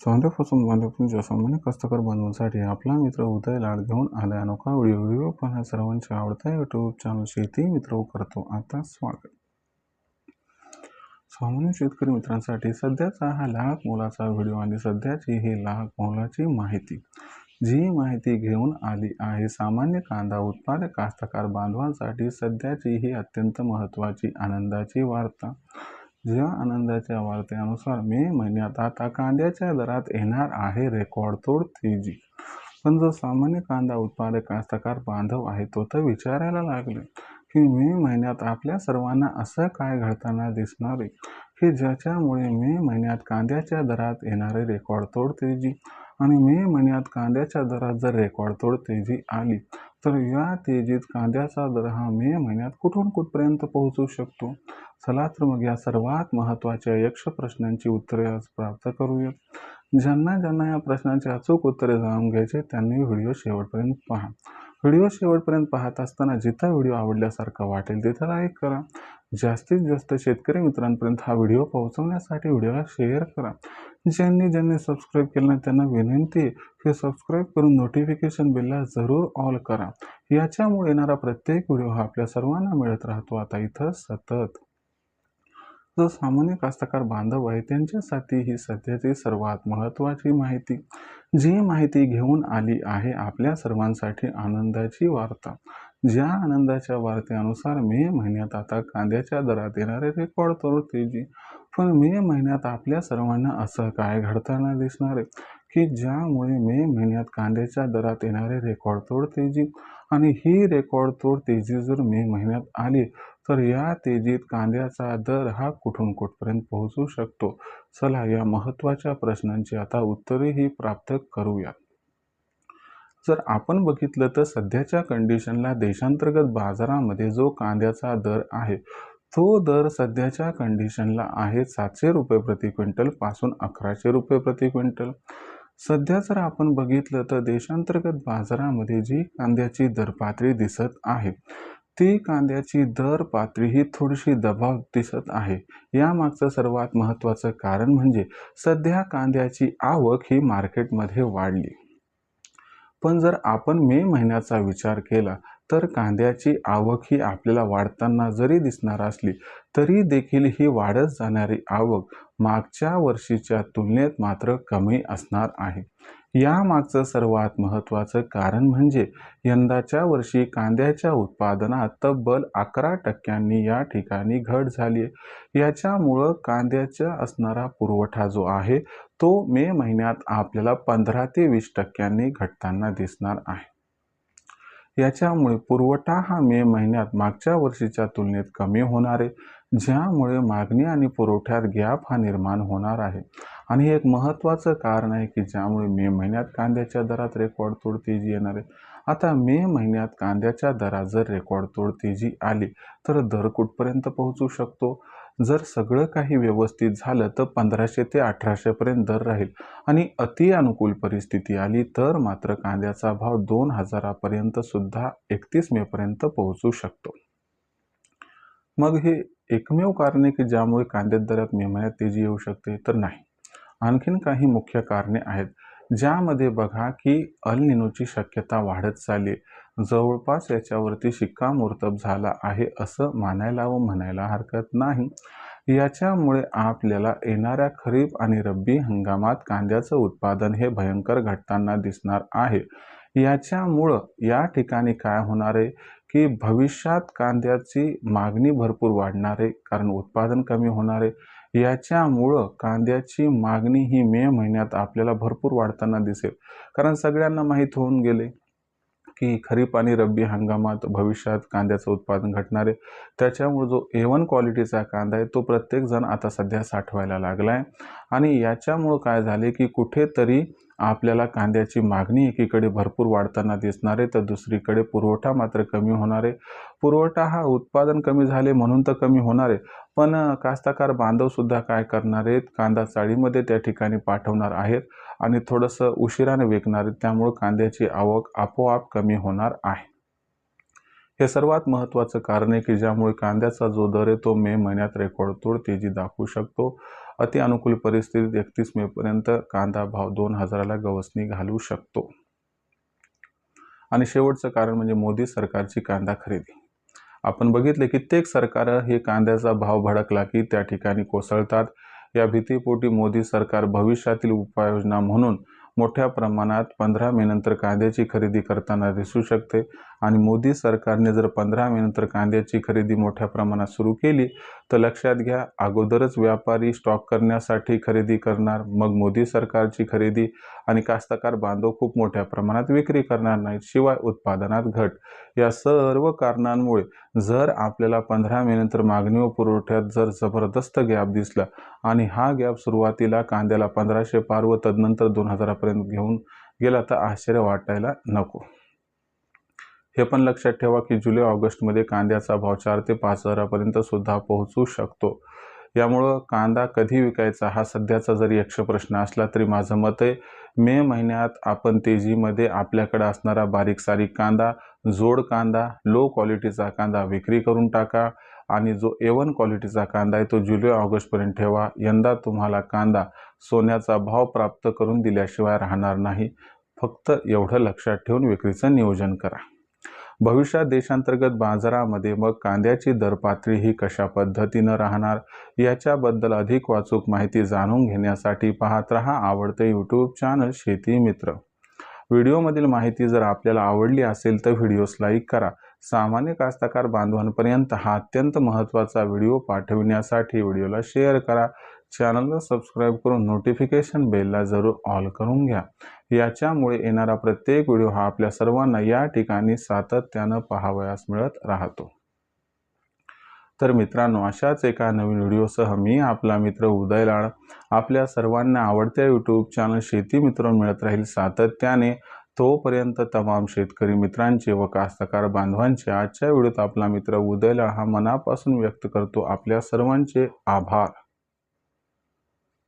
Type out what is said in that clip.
चांगल्यापासून बांधकामाच्या सामान्य कास्तकार बांधवांसाठी आपला मित्र उदय लाड घेऊन आलाय अनोखा व्हिडिओ पाहण्या सर्वांचे आवडता यूट्यूब चॅनल शेती मित्र करतो आता स्वागत। सामान्य शेतकरी मित्रांसाठी सध्याचा हा लाख मोलाचा व्हिडिओ आणि सध्याची ही लाख मोलाची माहिती जी माहिती घेऊन आली आहे सामान्य कांदा उत्पादक कास्तकार बांधवांसाठी सध्याची ही अत्यंत महत्त्वाची आनंदाची वार्ता। ज्या आनंदाच्या वार्तेनुसार मे महिन्यात आता कांद्याच्या दरात येणार आहे रेकॉर्ड तोड तेजी। पण जो सामान्य कांदा उत्पादक कास्तकार बांधव आहे तो तर विचारायला लागले की मे महिन्यात आपल्या सर्वांना असं काय घडताना दिसणार आहे की ज्याच्यामुळे मे महिन्यात कांद्याच्या दरात येणारे रेकॉर्ड तोड तेजी आणि मे महिन्यात कांद्याच्या दरात जर रेकॉर्ड तोड तेजी आली तर या तेजीत कांद्याचा दर हा मे महिन्यात कुठून कुठपर्यंत पोहोचू शकतो। चला तर मग या सर्वात महत्त्वाच्या यक्ष प्रश्नांची उत्तरे आज प्राप्त करूयात। ज्यांना या प्रश्नांची अचूक उत्तरे जाणून घ्यायचे त्यांनी व्हिडिओ शेवटपर्यंत पहा। व्हिडिओ शेवटपर्यंत पाहत असताना जिथं व्हिडिओ आवडल्यासारखा वाटेल तिथं लाईक करा। जास्तीत जास्त शेतकरी मित्रांपर्यंत हा व्हिडिओ पोहोचवण्यासाठी व्हिडिओला शेअर करा। ज्यांनी सबस्क्राईब केलं नाही त्यांना विनंती आहे की सबस्क्राईब करून नोटिफिकेशन बेलला जरूर ऑल करा। याच्यामुळे येणारा प्रत्येक व्हिडिओ हा आपल्या सर्वांना मिळत राहतो आता इथं सतत। जो सामान्य कास्तकार बांधव आहे त्यांच्यासाठी ही सध्याची सर्वात महत्त्वाची माहिती जी माहिती घेऊन आली आहे आपल्या सर्वांसाठी आनंदाची वार्ता। ज्या आनंदाच्या वार्तेनुसार मे महिन्यात आता कांद्याच्या दरात येणारे रेकॉर्ड तोड तेजी। पण मे महिन्यात आपल्या सर्वांना असं काय घडताना दिसणार आहे की ज्यामुळे मे महिन्यात कांद्याच्या दरात येणारे रेकॉर्ड तोड तेजी आणि ही रेकॉर्ड तोड तेजी जर मे महिन्यात आली तर या तेजीत कांद्याचा दर हा कुठून कुठपर्यंत पोहोचू शकतो। चला या महत्त्वाच्या प्रश्नांची आता उत्तरेही प्राप्त करूया। जर आपण बघितलं तर सध्याच्या कंडिशनला देशांतर्गत बाजारामध्ये जो कांद्याचा दर आहे तो दर सध्याच्या कंडिशनला आहे 700 रुपये प्रति क्विंटल पासून 1100 रुपये प्रति क्विंटल। सध्या जर आपण बघितलं तर देशांतर्गत बाजारामध्ये जी कांद्याची दर पातळी दिसत आहे ती कांद्याची दर पातळी ही थोडीशी दबाव दिसत आहे। यामागचं सर्वात महत्त्वाचं कारण म्हणजे सध्या कांद्याची आवक ही मार्केटमध्ये वाढली। पण जर आपण मे महिन्याचा विचार केला तर कांद्याची आवक ही आपल्याला वाढताना जरी दिसणार असली तरी देखील ही वाढत जाणारी आवक मागच्या वर्षीच्या तुलनेत मात्र कमी असणार आहे। यामागचं सर्वात महत्त्वाचं कारण म्हणजे यंदाच्या वर्षी कांद्याच्या उत्पादनात तब्बल 11% या ठिकाणी घट झाली आहे। याच्यामुळं कांद्याचा असणारा पुरवठा जो आहे तो मे महिन्यात आपल्याला 15 ते 20% घटताना दिसणार आहे। याच्यामुळे पुरवठा हा मे महिन्यात मागच्या वर्षीच्या तुलनेत कमी होणार आहे ज्यामुळे मागणी आणि पुरवठ्यात गॅप हा निर्माण होणार आहे आणि हे एक महत्त्वाचं कारण आहे की ज्यामुळे मे महिन्यात कांद्याच्या दरात रेकॉर्ड तोड तेजी येणार आहे। आता मे महिन्यात कांद्याच्या दरात जर रेकॉर्ड तोड तेजी आली तर दर कुठपर्यंत पोहोचू शकतो। जर सगळं काही व्यवस्थित झालं तर 1500 ते 1800 पर्यंत दर राहील आणि अति अनुकूल परिस्थिती आली तर मात्र कांद्याचा भाव 2000 पर्यंत सुद्धा 31 मे पर्यंत पोहोचू शकतो। मग हे एकमेव कारण आहे की ज्यामुळे कांद्याच्या दरात मे महिन्यात तेजी येऊ शकते तर नाही। आणखीन काही मुख्य कारणे आहेत ज्यामध्ये बघा की अल निनोची शक्यता वाढत चालली जवळपास याच्यावरती शिक्कामोर्तब झाला आहे असं मानायला व म्हणायला हरकत नाही। याच्यामुळे आपल्याला येणाऱ्या खरीप आणि रब्बी हंगामात कांद्याचं उत्पादन हे भयंकर घटताना दिसणार आहे। याच्यामुळं या ठिकाणी काय होणार आहे की भविष्यात कांद्याची मागणी भरपूर वाढणार आहे कारण उत्पादन कमी होणार आहे। याच्यामुळं कांद्याची मागणी ही मे महिन्यात आपल्याला भरपूर वाढताना दिसेल कारण सगळ्यांना माहीत होऊन गेले की खरीप आणि रब्बी हंगामात भविष्यात कांद्याचं उत्पादन घटणार आहे। त्याच्यामुळे जो A1 क्वालिटीचा कांदा आहे तो प्रत्येक जण आता सध्या साठवायला लागला आहे आणि याच्यामुळं काय झाले की कुठेतरी आपल्याला कांद्याची मागणी एकीकडे भरपूर वाढताना दिसणार आहे तर दुसरीकडे पुरवठा मात्र कमी होणार आहे। पुरवठा हा उत्पादन कमी झाले म्हणून तर कमी होणार आहे पण कास्तकार बांधव सुद्धा काय करणार आहेत कांदा चाळीमध्ये त्या ठिकाणी पाठवणार आहेत आणि थोडंसं उशिराने विकणार आहेत त्यामुळे कांद्याची आवक आपोआप कमी होणार आहे। हे सर्वात महत्त्वाचं कारण आहे की ज्यामुळे कांद्याचा जो दर आहे तो मे महिन्यात रेकॉर्ड तोड तेजी दाखवू शकतो अति अनुकूल परिस्थितीत 31 मेपर्यंत कांदा भाव 2000ला गवसणी घालू शकतो. आणि शेवटचं कारण म्हणजे मोदी सरकारची कांदा खरेदी. आपण बघितले कित्येक सरकारं हे कांद्याचा भाव भडकला की त्या ठिकाणी कोसळतात. या भीतीपोटी मोदी सरकार भविष्यातील उपाययोजना म्हणून मोठ्या प्रमाणात 15 मे नंतर कांद्याची खरेदी करताना दिसू शकते. आणि मोदी सरकारने जर 15 मे नंतर कांद्याची खरेदी मोठ्या प्रमाणात सुरू केली तर लक्षात घ्या, अगोदरच व्यापारी स्टॉक करण्यासाठी खरेदी करणार, मग मोदी सरकारची खरेदी आणि कास्तकार बांधव खूप मोठ्या प्रमाणात विक्री करणार नाहीत. शिवाय उत्पादनात घट. या सर्व कारणांमुळे जर आपल्याला 15 मे नंतर मागणी व पुरवठ्यात जर जबरदस्त गॅप दिसला आणि हा गॅप सुरुवातीला कांद्याला 1500 पार व तदनंतर 2000पर्यंत घेऊन गेला तर आश्चर्य वाटायला नको. हे पण लक्षात ठेवा की जुलै ऑगस्टमध्ये कांद्याचा भाव 4 ते 5000पर्यंत सुद्धा पोहोचू शकतो. यामुळं कांदा कधी विकायचा हा सध्याचा जरी यक्षप्रश्न असला तरी माझं मत आहे मे महिन्यात आपण तेजीमध्ये आपल्याकडे असणारा बारीक सारीक कांदा, जोड कांदा, लो क्वालिटीचा कांदा विक्री करून टाका आणि जो A1 क्वालिटीचा कांदा आहे तो जुलै ऑगस्टपर्यंत ठेवा. यंदा तुम्हाला कांदा सोन्याचा भाव प्राप्त करून दिल्याशिवाय राहणार नाही. फक्त एवढं लक्षात ठेवून विक्रीचं नियोजन करा. भविष्यात देशांतर्गत बाजारामध्ये मग कांद्याची दर पातळी ही कशा पद्धतीनं राहणार याच्याबद्दल अधिक अचूक माहिती जाणून घेण्यासाठी पाहत रहा आवडते यूट्यूब चॅनल शेती मित्र. व्हिडिओमधील माहिती जर आपल्याला आवडली असेल तर व्हिडिओस लाईक करा. सामान्य कास्तकार बांधवांपर्यंत हा अत्यंत महत्त्वाचा व्हिडिओ पाठविण्यासाठी व्हिडिओला शेअर करा. चॅनलला सबस्क्राईब करून नोटिफिकेशन बेलला जरूर ऑल करून घ्या. याच्यामुळे येणारा प्रत्येक व्हिडिओ हा आपल्या सर्वांना या ठिकाणी सातत्यानं पाहावयास मिळत राहतो. तर मित्रांनो, अशाच एका नवीन व्हिडिओसह मी आपला मित्र उदय लाड आपल्या सर्वांना आवडत्या यूट्यूब चॅनल शेती मित्र मिळत राहील सातत्याने. तोपर्यंत तमाम शेतकरी मित्रांचे व कास्तकार बांधवांचे आजच्या व्हिडिओत आपला मित्र उदय लाड हा मनापासून व्यक्त करतो आपल्या सर्वांचे आभार.